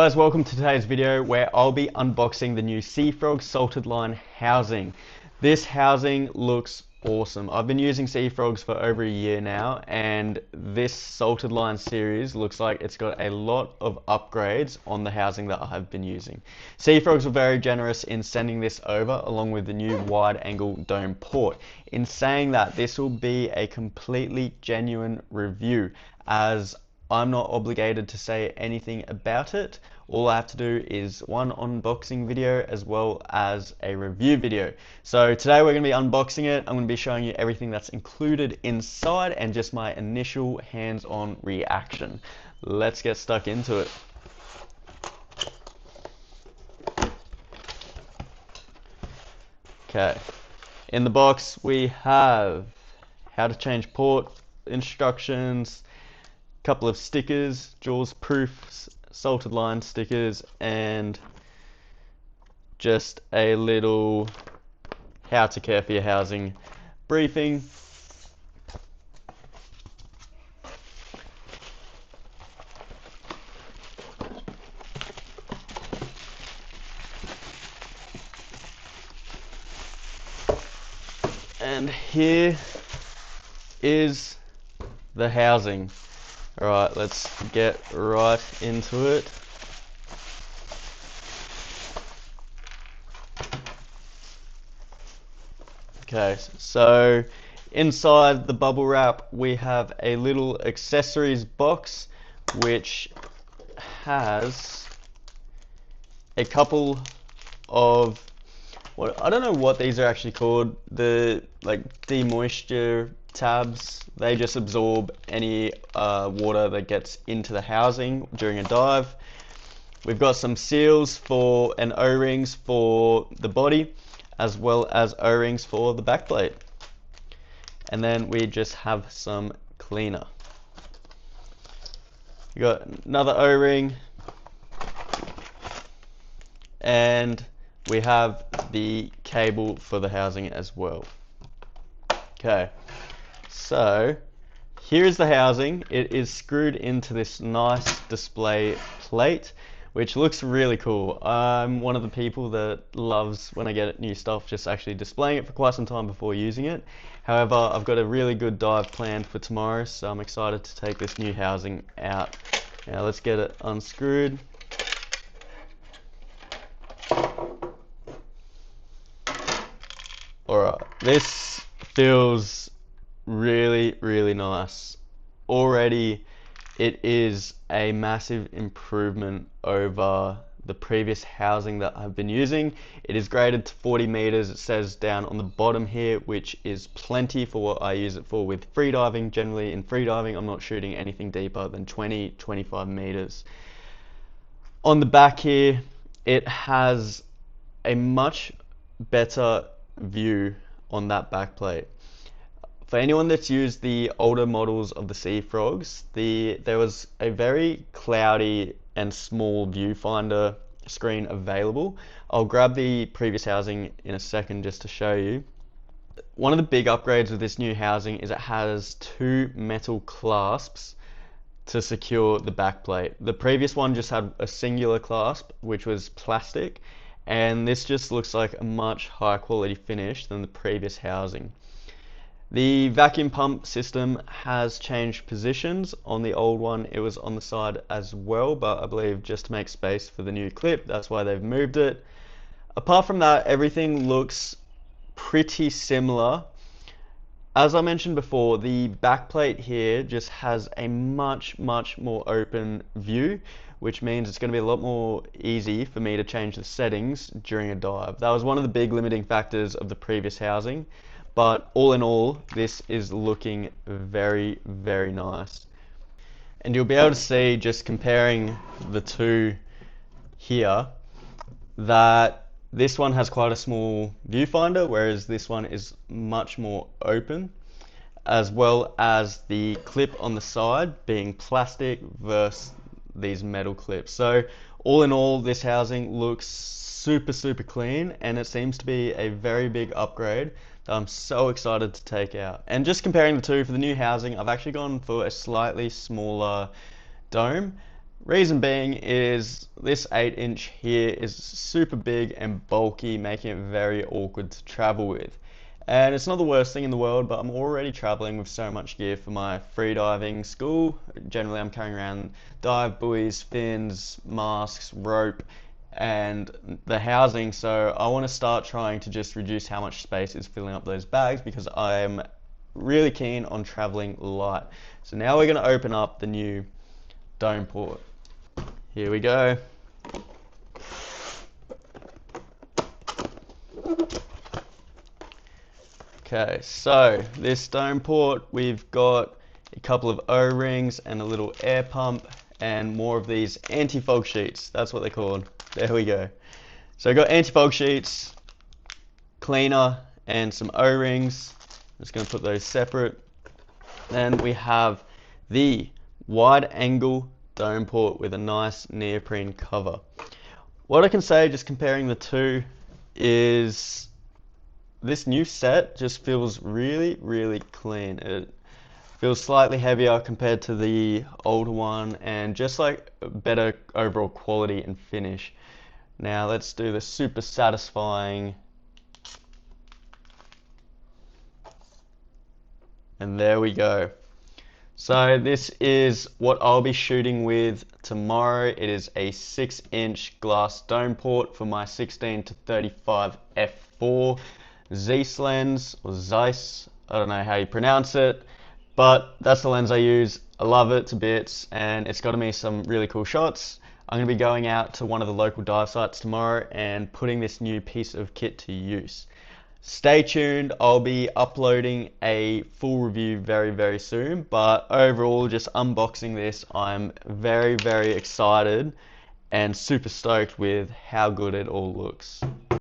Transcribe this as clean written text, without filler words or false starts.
Guys, welcome to today's video where I'll be unboxing the new Seafrogs salted line housing. This housing looks awesome. I've been using Seafrogs for over a year now, and this salted line series looks like it's got a lot of upgrades on the housing that I've been using. Seafrogs were very generous in sending this over along with the new wide angle dome port. In saying that, this will be a completely genuine review, as I'm not obligated to say anything about it. All I have to do is one unboxing video as well as a review video. So today we're going to be unboxing it. I'm going to be showing you everything that's included inside and just my initial hands-on reaction. Let's get stuck into it. Okay, in the box we have how to change port instructions, couple of stickers, Jaws proof salted line stickers, and just a little how to care for your housing briefing. And here is the housing. Alright, let's get right into it. Okay, so inside the bubble wrap we have a little accessories box which has a couple of, I don't know what these are actually called, the like demoisture tabs. They just absorb any water that gets into the housing during a dive. We've got some seals for and O-rings for the body, as well as O-rings for the back plate. And then we just have some cleaner. We got another O-ring, and we have the cable for the housing as well. Okay, so here is the housing. It is screwed into this nice display plate, which looks really cool. I'm one of the people that loves, when I get new stuff, just actually displaying it for quite some time before using it. However, I've got a really good dive planned for tomorrow, so I'm excited to take this new housing out. Now let's get it unscrewed. Alright, this feels really nice. Already it is a massive improvement over the previous housing that I've been using. It is graded to 40 meters, it says down on the bottom here, which is plenty for what I use it for with freediving. Generally in freediving I'm not shooting anything deeper than 20-25 meters. On the back here it has a much better view on that back plate. For anyone that's used the older models of the Seafrogs, there was a very cloudy and small viewfinder screen available. I'll grab the previous housing in a second just to show you. One of the big upgrades with this new housing is it has two metal clasps to secure the back plate. The previous one just had a singular clasp, which was plastic, and this just looks like a much higher quality finish than the previous housing. The vacuum pump system has changed positions. On the old one it was on the side as well, but I believe just to make space for the new clip, that's why they've moved it. Apart from that, everything looks pretty similar. As I mentioned before, the back plate here just has a much more open view, which means it's going to be a lot more easy for me to change the settings during a dive. That was one of the big limiting factors of the previous housing. But all in all, this is looking very nice. And you'll be able to see, just comparing the two here, that this one has quite a small viewfinder, whereas this one is much more open, as well as the clip on the side being plastic versus these metal clips. So all in all, this housing looks super clean, and it seems to be a very big upgrade that I'm so excited to take out. And just comparing the two, for the new housing I've actually gone for a slightly smaller dome, Reason being is this 8" here is super big and bulky, making it very awkward to travel with. And it's not the worst thing in the world, but I'm already traveling with so much gear for my freediving school. Generally, I'm carrying around dive buoys, fins, masks, rope, and the housing. So I want to start trying to just reduce how much space is filling up those bags because I'm really keen on traveling light. So now we're going to open up the new dome port. Here we go. Okay, so this dome port, we've got a couple of O-rings and a little air pump and more of these anti-fog sheets. That's what they're called. There we go. So I got anti-fog sheets, cleaner, and some O-rings. Just going to put those separate. Then we have the wide angle dome port with a nice neoprene cover. What I can say, just comparing the two, is this new set just feels really, really clean. It feels slightly heavier compared to the older one and just like better overall quality and finish. Now let's do the super satisfying. And there we go. So this is what I'll be shooting with tomorrow. It is a 6" glass dome port for my 16 to 35 f4 Zeiss lens, or Zeiss, I don't know how you pronounce it, but that's the lens I use. I love it to bits and it's gotten me some really cool shots. I'm going to be going out to one of the local dive sites tomorrow and putting this new piece of kit to use. Stay tuned, I'll be uploading a full review very, very soon, but overall, just unboxing this, I'm very, very excited and super stoked with how good it all looks.